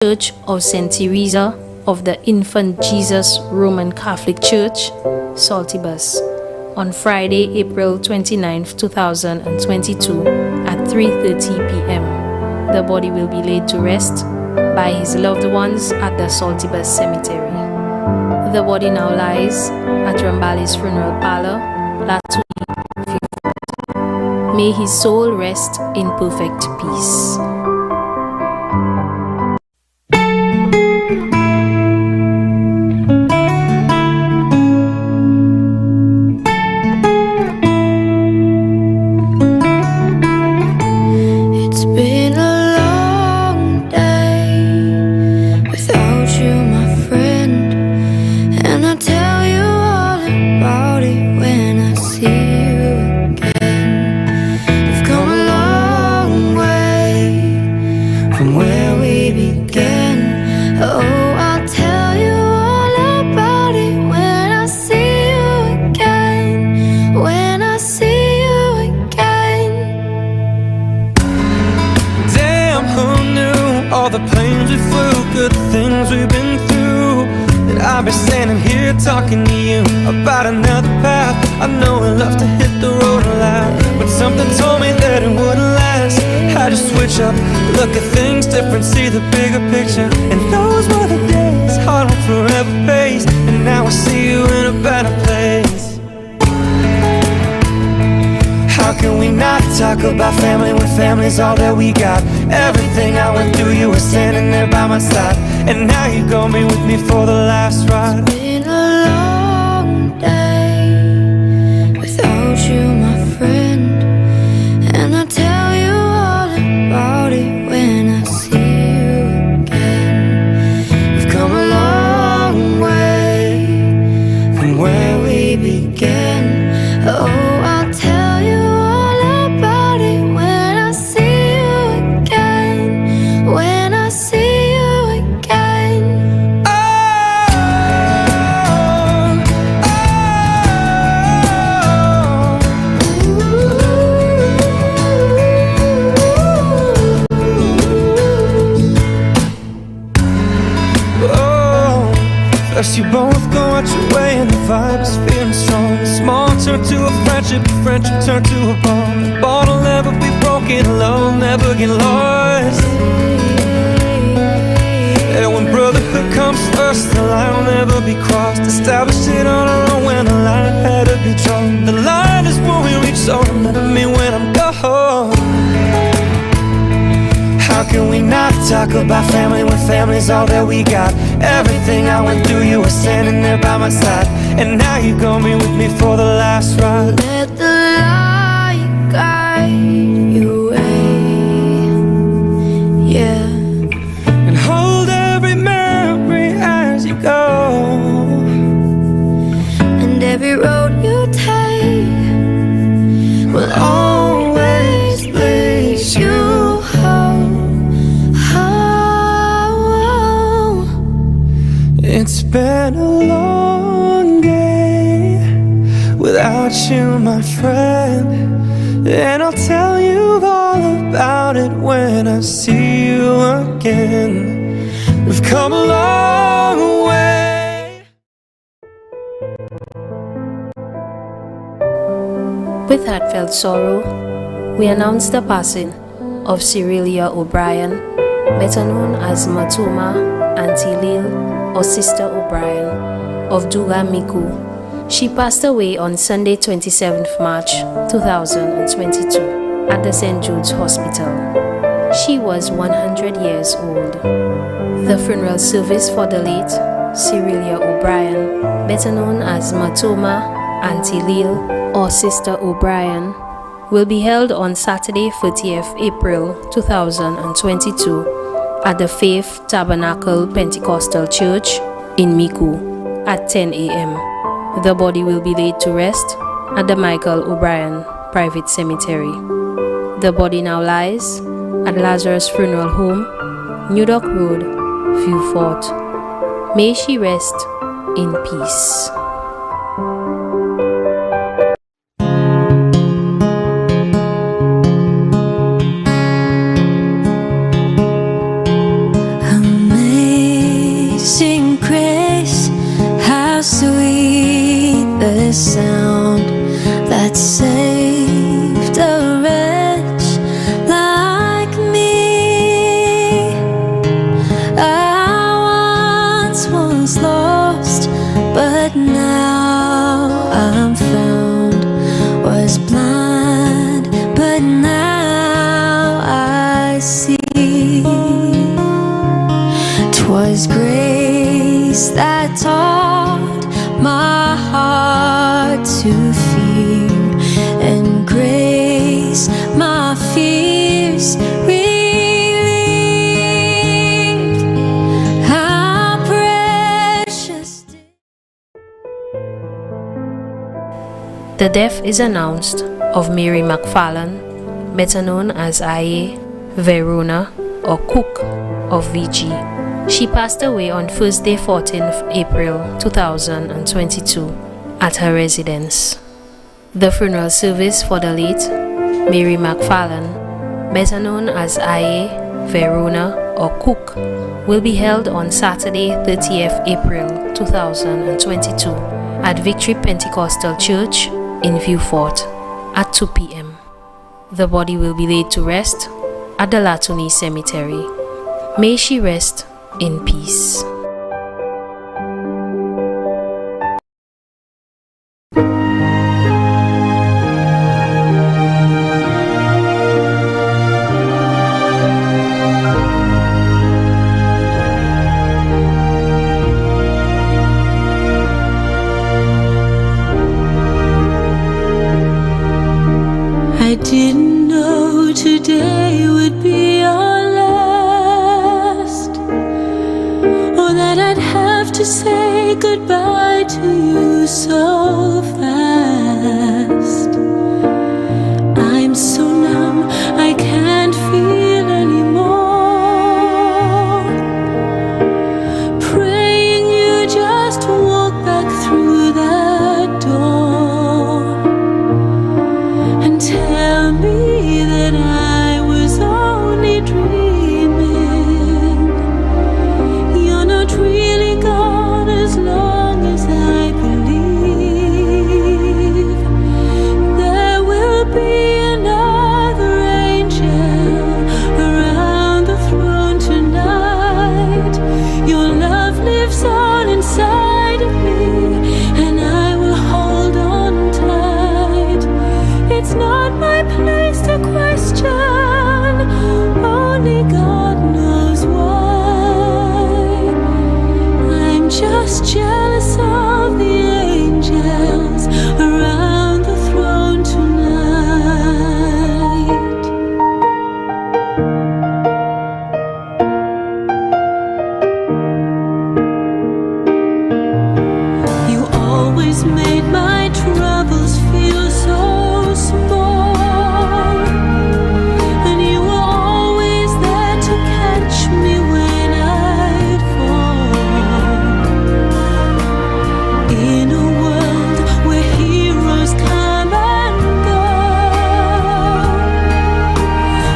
Church of St. Teresa of the Infant Jesus Roman Catholic Church, Saltibus, on Friday, April 29, 2022 at 3:30 p.m. The body will be laid to rest by his loved ones at the Saltibus Cemetery. The body now lies at Rambali's funeral parlor, Latui, Viewport. May his soul rest in perfect peace. All the planes we flew, good things we've been through, and I'll be standing here talking to you about another path. I know I love to hit the road a lot, but something told me that it wouldn't last. Had to switch up, look at things different, see the bigger picture. And those were the days, hard will forever pays. And now I see you in a better place. How can we not talk about family when family's all that we got? Everything I went through, you were standing there by my side, and now you're gonna be with me for the last ride. It's been a long day without you, my friend, and I'll tell you all about it when I see you again. We've come a long way from where we began. Oh, I'll tell you all about it when I see you again. When I see you again. First you both go out your way and the vibe is feeling strong. Small turn to a friendship turn to a bond. The bond will never be broken, love will never get lost. And when brotherhood comes first, the line will never be crossed. Established it on our own when the line had to be drawn. The line is when we reach, so remember me when I'm gone. How can we not talk about family when family's all that we got? Everything I went through, you were standing there by my side, and now you're gonna be with me for the last ride. Let the light guide your way, yeah. And hold every memory as you go, And every road you take will always lead you home, home. It's been a long day without you, my friend, and I'll tell you all about it when I see you again. We've come a long way. With heartfelt sorrow, we announce the passing of Cyrillia O'Brien, better known as Matoma, Auntie Lil, or Sister O'Brien, of Duga Miku. She passed away on Sunday, 27th March 2022 at the St. Jude's Hospital. She was 100 years old. The funeral service for the late Cyrillia O'Brien, better known as Matoma, Auntie Lil, or Sister O'Brien, will be held on Saturday, 30th April 2022 at the Faith Tabernacle Pentecostal Church in Miku at 10 a.m. The body will be laid to rest at the Michael O'Brien Private Cemetery. The body now lies at Lazarus Funeral Home, New Dock Road, Viewport. May she rest in peace. I'm 'Twas grace that taught my heart to fear, and grace my fears relieved. How precious. The death is announced of Mary McFarland, better known as I.A. Verona or Cook of VG. She passed away on Thursday, 14th April 2022 at her residence. The funeral service for the late Mary McFarland, better known as I.A. Verona or Cook, will be held on Saturday, 30th April 2022 at Victory Pentecostal Church in Vieux-Fort at 2 p.m. The body will be laid to rest at the Latuni Cemetery. May she rest in peace. I didn't know today would be our last, or that I'd have to say goodbye to you so fast. I'm so numb, I can't feel anymore. Praying you just walk back through that door and tell me that I was only dreaming. You're not really gone as long as I believe. There will be another angel around the throne tonight. Your love lives on inside of me, and I will hold on tight. It's not my place to question, only God knows why. I'm just jealous of the angels around the throne tonight. You always made my troubles feel so small, and you were always there to catch me when I'd fall. In a world where heroes come and go,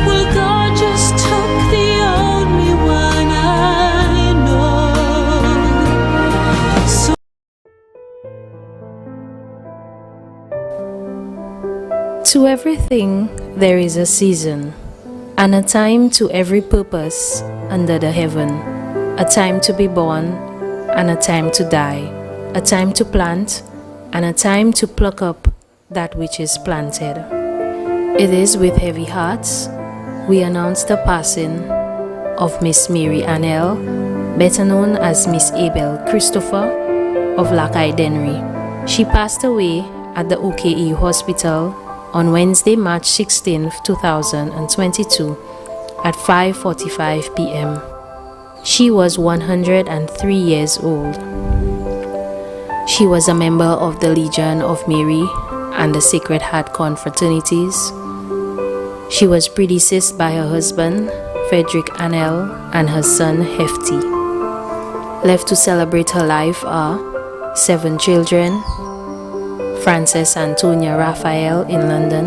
well, God just took the only one I know. So To everything there is a season, and a time to every purpose under the heaven, a time to be born and a time to die, a time to plant and a time to pluck up that which is planted. It is with heavy hearts we announce the passing of Miss Mary Annelle, better known as Miss Abel Christopher of Lackey Dennery. She passed away at the OKE Hospital on Wednesday, March 16th, 2022 at 5:45 p.m. She was 103 years old. She was a member of the Legion of Mary and the Sacred Heart confraternities. She was predeceased by her husband, Frederick Annelle, and her son, Hefty. Left to celebrate her life are 7 children: Frances Antonia Raphael in London,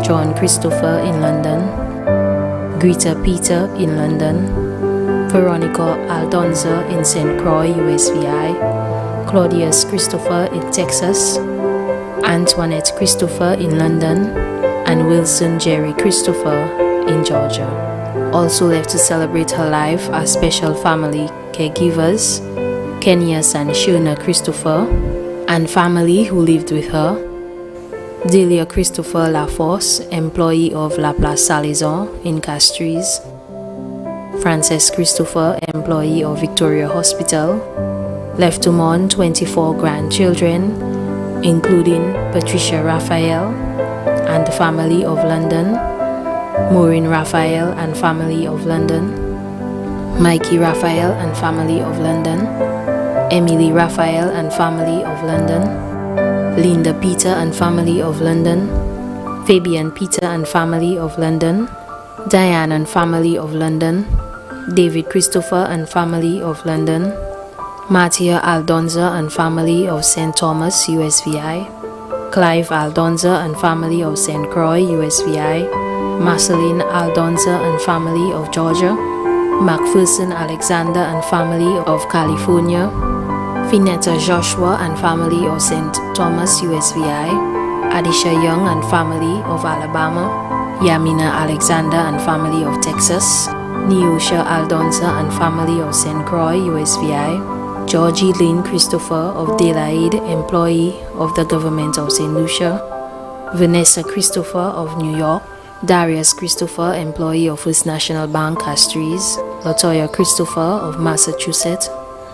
John Christopher in London, Greta Peter in London, Veronica Aldonza in St. Croix, USVI, Claudius Christopher in Texas, Antoinette Christopher in London, and Wilson Jerry Christopher in Georgia. Also left to celebrate her life are special family caregivers, Kenias and Shona Christopher, and family who lived with her, Delia Christopher Laforce, employee of Laplace Salazar in Castries, Frances Christopher, employee of Victoria Hospital, left to mourn 24 grandchildren, including Patricia Raphael and the family of London, Maureen Raphael and family of London, Mikey Raphael and family of London, Emily Raphael and family of London, Linda Peter and family of London, Fabian Peter and family of London, Diane and family of London, David Christopher and family of London, Mattia Aldonza and family of St. Thomas, USVI, Clive Aldonza and family of St. Croix, USVI, Marceline Aldonza and family of Georgia, Macpherson Alexander and family of California, Finetta Joshua and family of St. Thomas, USVI, Adisha Young and family of Alabama, Yamina Alexander and family of Texas, Neosha Aldonza and family of St. Croix, USVI, Georgie Lynn Christopher of Delaide, employee of the government of St. Lucia, Vanessa Christopher of New York, Darius Christopher, employee of First National Bank, Castries, Latoya Christopher of Massachusetts,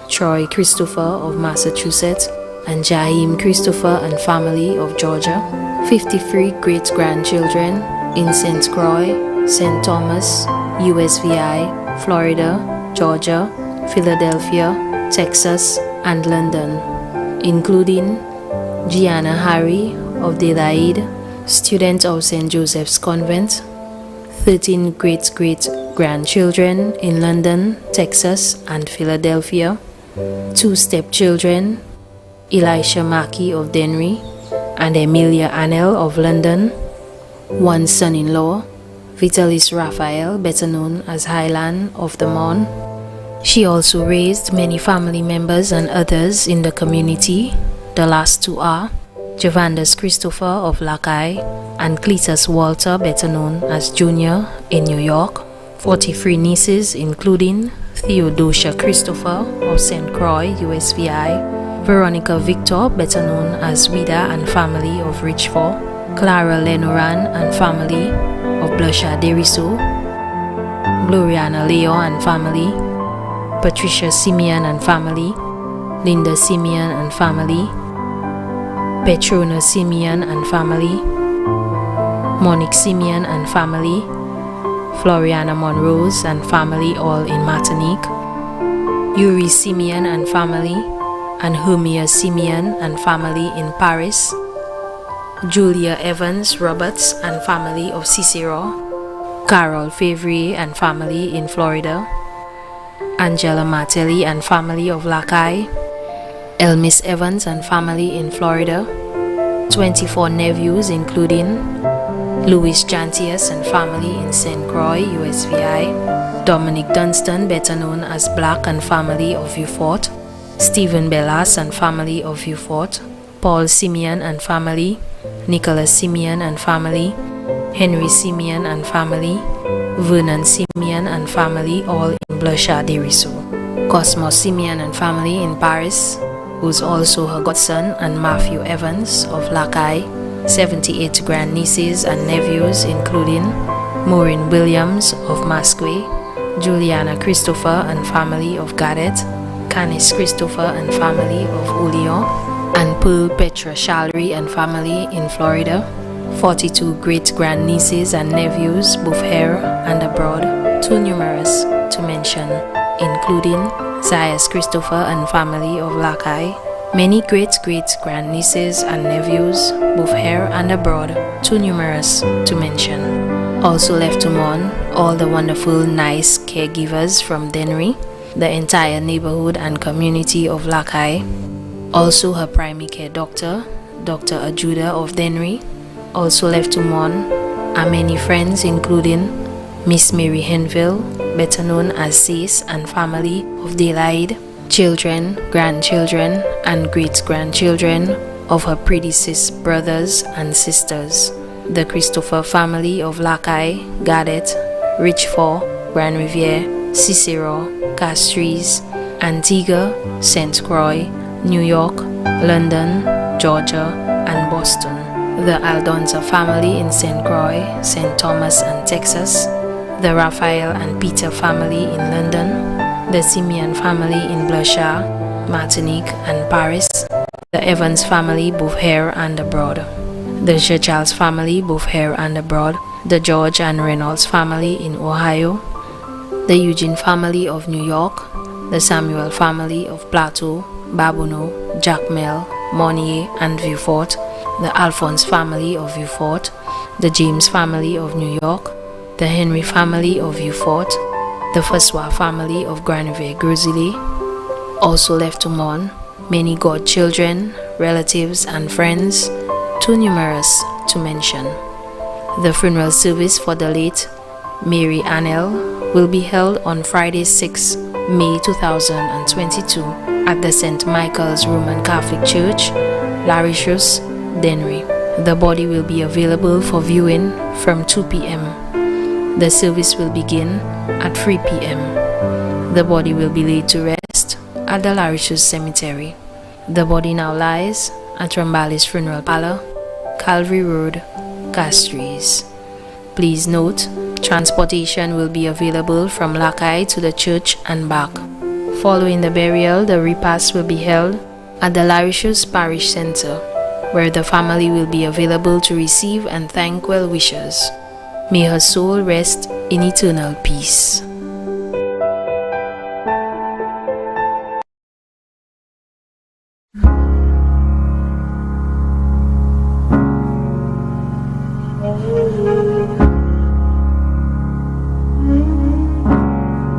Troy Christopher of Massachusetts, and Jaheim Christopher and family of Georgia. 53 great-grandchildren in St. Croix, St. Thomas, USVI, Florida, Georgia, Philadelphia, Texas, and London, including Gianna Harry of Delaide, student of St. Joseph's Convent. 13 great-great-grandchildren in London, Texas, and Philadelphia. 2 stepchildren, Elisha Mackey of Denry and Emilia Annelle of London. 1 son-in-law, Vitalis Raphael, better known as Highland of the Mon. She also raised many family members and others in the community. The last 2 are Javandus Christopher of Lakai and Cletus Walter, better known as Junior, in New York. 43 nieces, including Theodosia Christopher of St. Croix, USVI, Veronica Victor, better known as Vida and family of Richford, Clara Lenoran and family of Blusha Deriso, Gloriana Leo and family, Patricia Simeon and family, Linda Simeon and family, Petrona Simeon and family, Monique Simeon and family, Floriana Monrose and family, all in Martinique, Yuri Simeon and family, and Hermia Simeon and family in Paris, Julia Evans Roberts and family of Cicero, Carol Favre and family in Florida, Angela Martelli and family of Lakai, Elmis Evans and family in Florida. 24 nephews, including Louis Jantius and family in St. Croix, USVI, Dominic Dunstan, better known as Black and family of Beaufort, Stephen Bellas and family of Beaufort, Paul Simeon and family, Nicholas Simeon and family, Henry Simeon and family, Vernon Simeon and family, all in Blusha Deriso, Cosmos Simeon and family in Paris, who's also her godson, and Matthew Evans of Lakai. 78 grandnieces and nephews, including Maureen Williams of Masque, Juliana Christopher and family of Gadet, Canis Christopher and family of Oleon, and Pearl Petra Shalry and family in Florida. 42 great-grandnieces and nephews, both here and abroad, too numerous to mention, including Zayas Christopher and family of Lakai. Many great-great-grandnieces and nephews, both here and abroad, too numerous to mention. Also left to mourn all the wonderful, nice caregivers from Denry, the entire neighborhood and community of Lakai. Also her primary care doctor, Dr. Ajuda of Denry. Also left to mourn are many friends, including Miss Mary Henville, better known as Sis, and family of Delaide, children, grandchildren, and great-grandchildren of her predeceased brothers and sisters, the Christopher family of Lakai, Gadet, Richford, Grand Riviere, Cicero, Castries, Antigua, St. Croix, New York, London, Georgia, and Boston, the Aldonza family in St. Croix, St. Thomas, and Texas, the Raphael and Peter family in London, the Simeon family in Blucher, Martinique and Paris, the Evans family both here and abroad, the Charles family both here and abroad, the George and Reynolds family in Ohio, the Eugene family of New York, the Samuel family of Plateau, Babono, Jacmel, Monnier and Vieux-Fort, the Alphonse family of Vieux-Fort, the James family of New York, the Henry family of Vieux-Fort, the François family of Granier-Grosile. Also left to mourn many godchildren, relatives and friends, too numerous to mention. The funeral service for the late Mary Annelle will be held on Friday 6 May 2022 at the St. Michael's Roman Catholic Church, Larishus, Denry. The body will be available for viewing from 2 p.m. The service will begin at 3 p.m. The body will be laid to rest at the Larishus Cemetery. The body now lies at Rambalis Funeral Parlor, Calvary Road, Castries. Please note, transportation will be available from Lakai to the church and back. Following the burial, the repast will be held at the Larishus Parish Center, where the family will be available to receive and thank well-wishers. May her soul rest in eternal peace.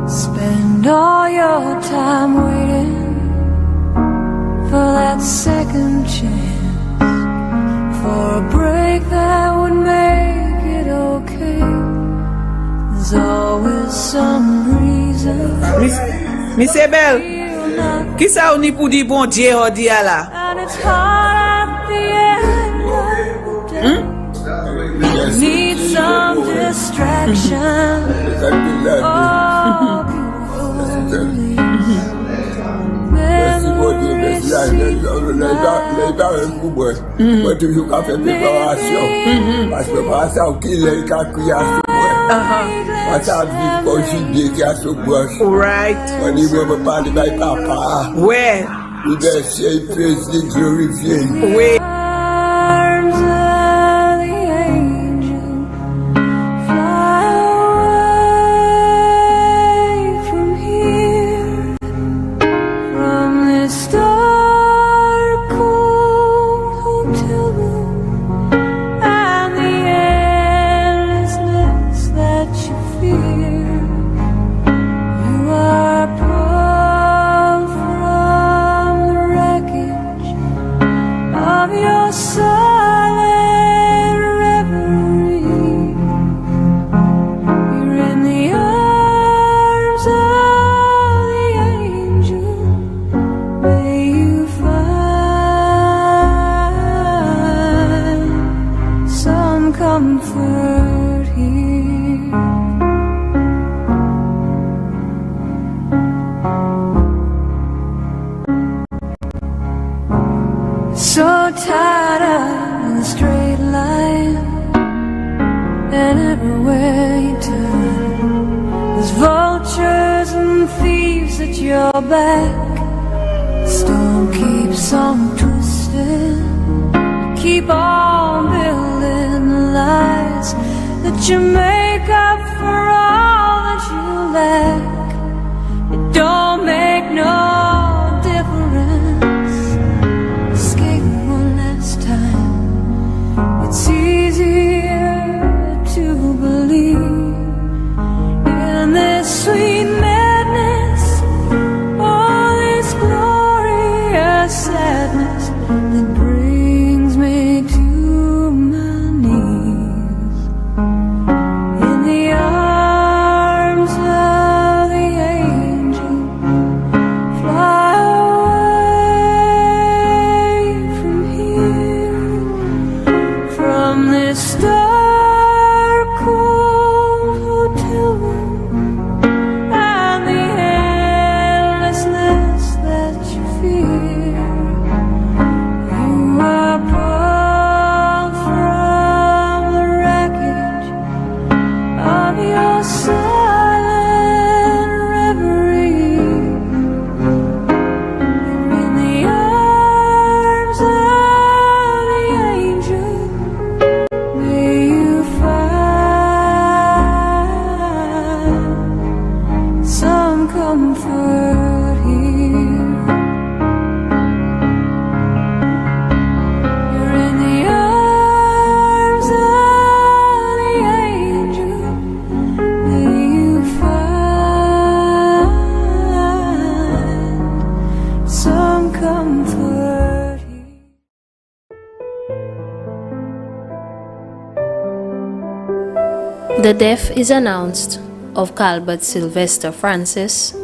Spend all your time waiting for that second chance, for a break that would make it okay. There's always some reason. Miss Abel, qui ça on y pour dire bon Dieu on dit à la? And it's hard at the end of the day. Need some distraction. Oh, comfort here. So tired of the straight line, and everywhere you turn, there's vultures and thieves at your back. The storm keeps on twisting. Keep on building lies that you make up for all that you lack. It don't make no difference. Escape one last time. It's easier to believe in this sweet madness, all this glorious sadness that brings me to my knees in the arms of The death is announced of Calbert Sylvester Francis,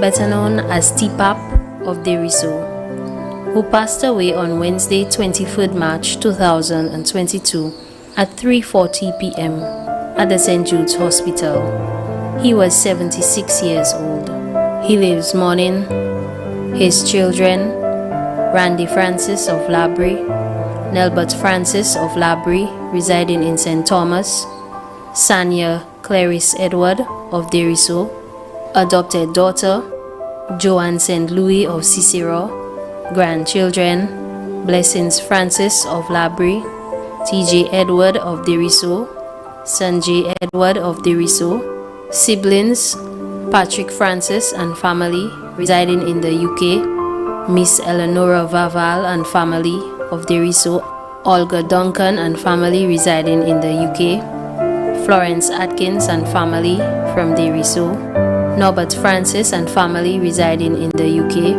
better known as T-Pap of Deriso, who passed away on Wednesday, 23rd March 2022 at 3:40 p.m. at the St. Jude's Hospital. He was 76 years old. He lives mourning his children, Randy Francis of Labrie, Nelbert Francis of Labrie, residing in St. Thomas, Sanya Clarice Edward of Deriso, adopted daughter, Joanne St. Louis of Cicero, grandchildren, Blessings Francis of Labrie, TJ Edward of Deriso, Sanjay Edward of Deriso, siblings, Patrick Francis and family, residing in the UK, Miss Eleonora Vaval and family of Deriso, Olga Duncan and family residing in the UK, Florence Atkins and family from Deriso, Norbert Francis and family residing in the UK,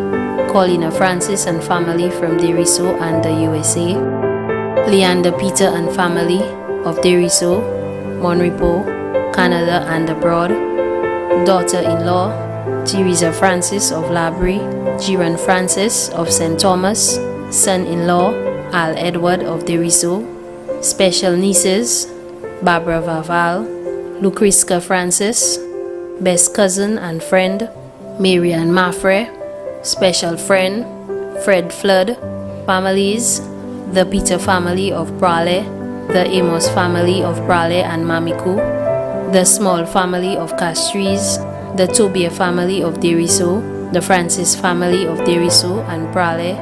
Colina Francis and family from Deriso and the USA, Leander Peter and family of Deriso, Monrepo, Canada and abroad, daughter-in-law, Teresa Francis of Labrie, Jiran Francis of St. Thomas, son-in-law, Al Edward of Deriso, special nieces, Barbara Vaval, Lucrisca Francis, best cousin and friend, Marianne Maffre, special friend, Fred Flood, families, the Peter family of Prale, the Amos family of Prale and Mamiku, the Small family of Castries, the Tobias family of Deriso, the Francis family of Deriso and Prale,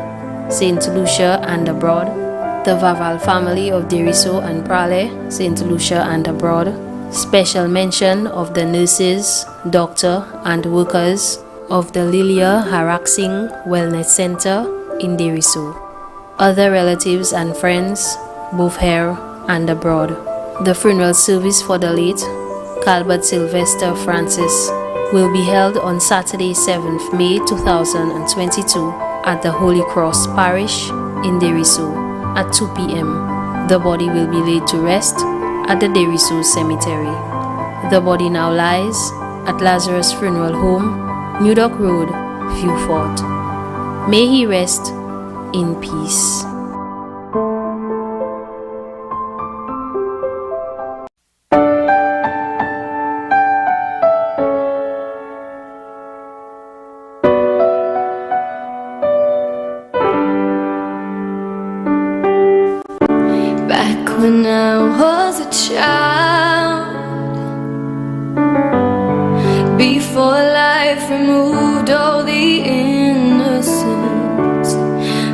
St. Lucia and abroad, the Vaval family of Deriso and Prale, St. Lucia and abroad. Special mention of the nurses, doctor and workers of the Lilia Haraksing Wellness Center in Deriso. Other relatives and friends, both here and abroad. The funeral service for the late Calbert Sylvester Francis will be held on Saturday, 7th May 2022 at the Holy Cross Parish in Deriso at 2 p.m. The body will be laid to rest at the Deriso Cemetery. The body now lies at Lazarus Funeral Home, New Dock Road, Vieux Fort. May he rest in peace. When I was a child, before life removed all the innocence,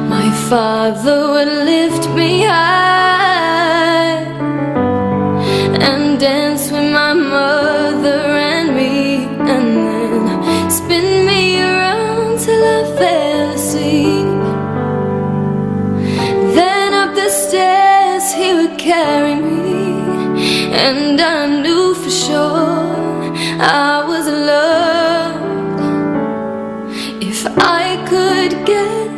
my father would lift me high and dance with my mother and me, and then spin me around till I fell asleep. Then up the stairs he would carry me, and I knew for sure I was loved. If I could get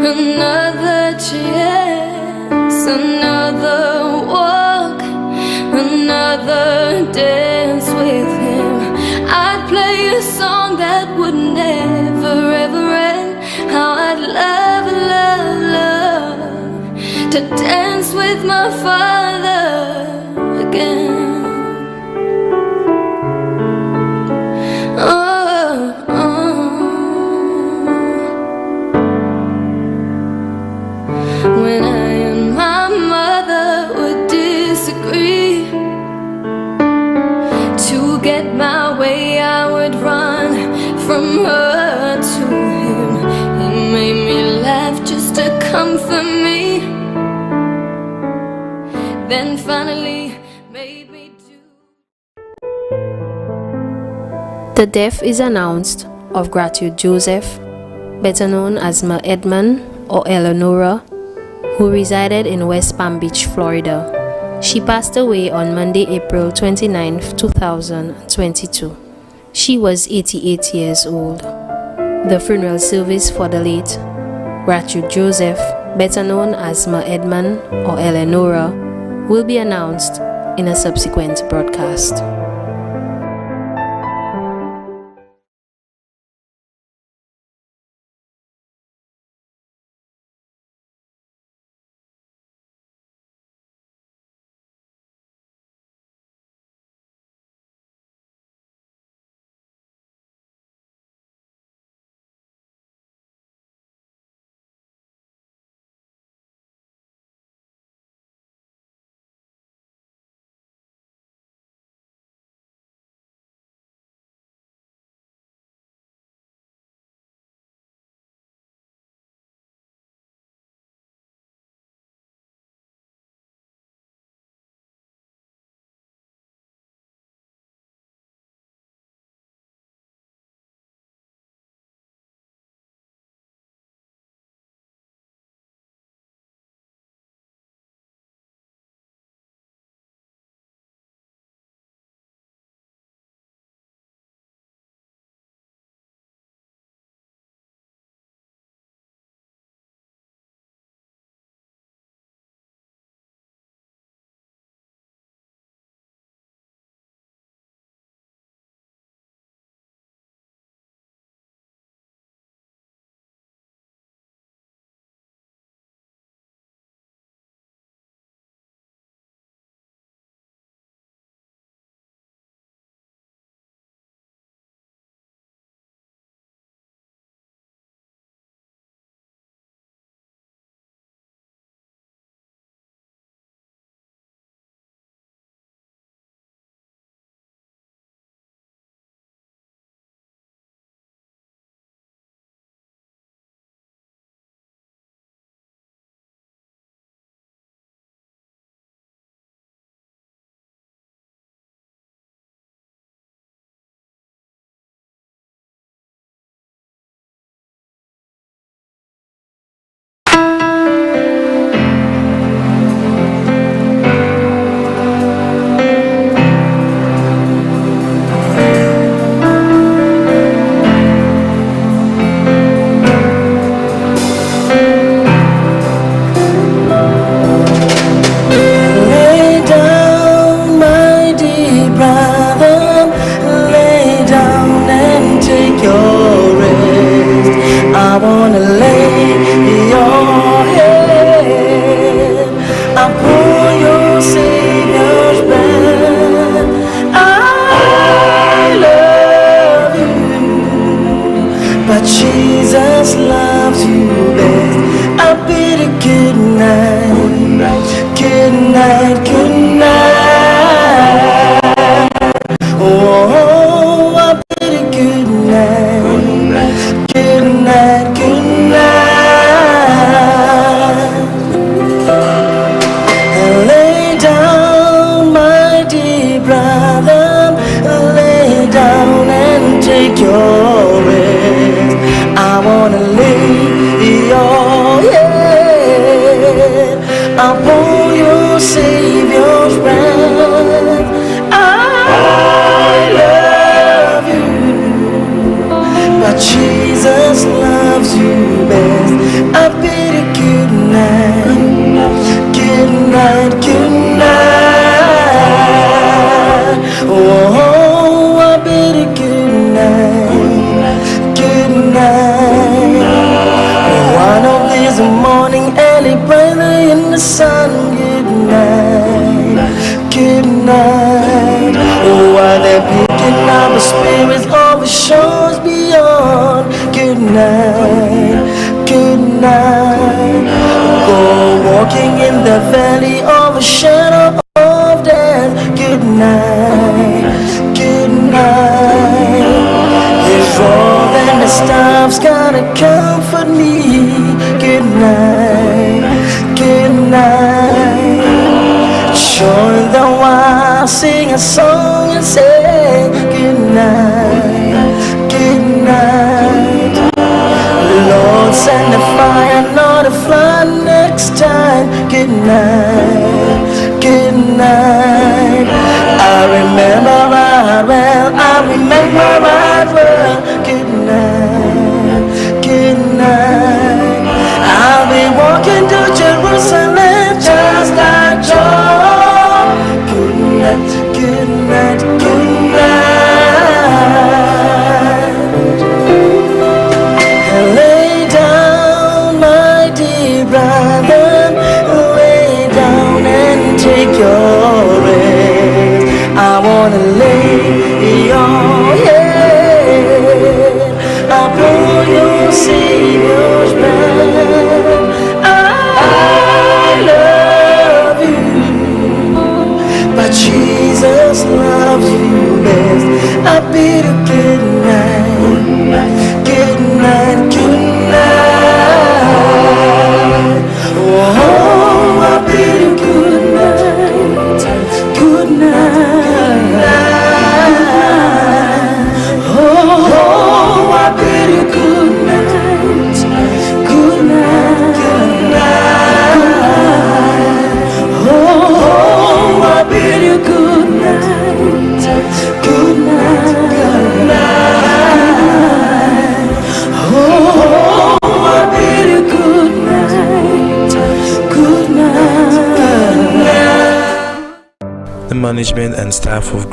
another chance, another walk, another dance with him, I'd play a song that would never ever end. How I'd love, love, love to dance with my father again. Oh, oh. When I and my mother would disagree, to get my way I would run from her to him. He made me laugh just to comfort me, then finally made me do. The death is announced of Gertrude Joseph, better known as Ma Edmond or Eleonora, who resided in West Palm Beach, Florida. She passed away on Monday, April 29, 2022. She was 88 years old. The funeral service for the late Gertrude Joseph, better known as Ma Edmond or Eleonora, will be announced in a subsequent broadcast. Walking to Jerusalem just like John. Good go your Savior's man. I love you, but Jesus loves you best. I bid a good night, good night, good night. Oh, I bid a good night, good night. Oh, I bid a good night, good night, good night. Oh, I bid you good night, good night, good night. Oh, I bid you good night, good night. The management and staff of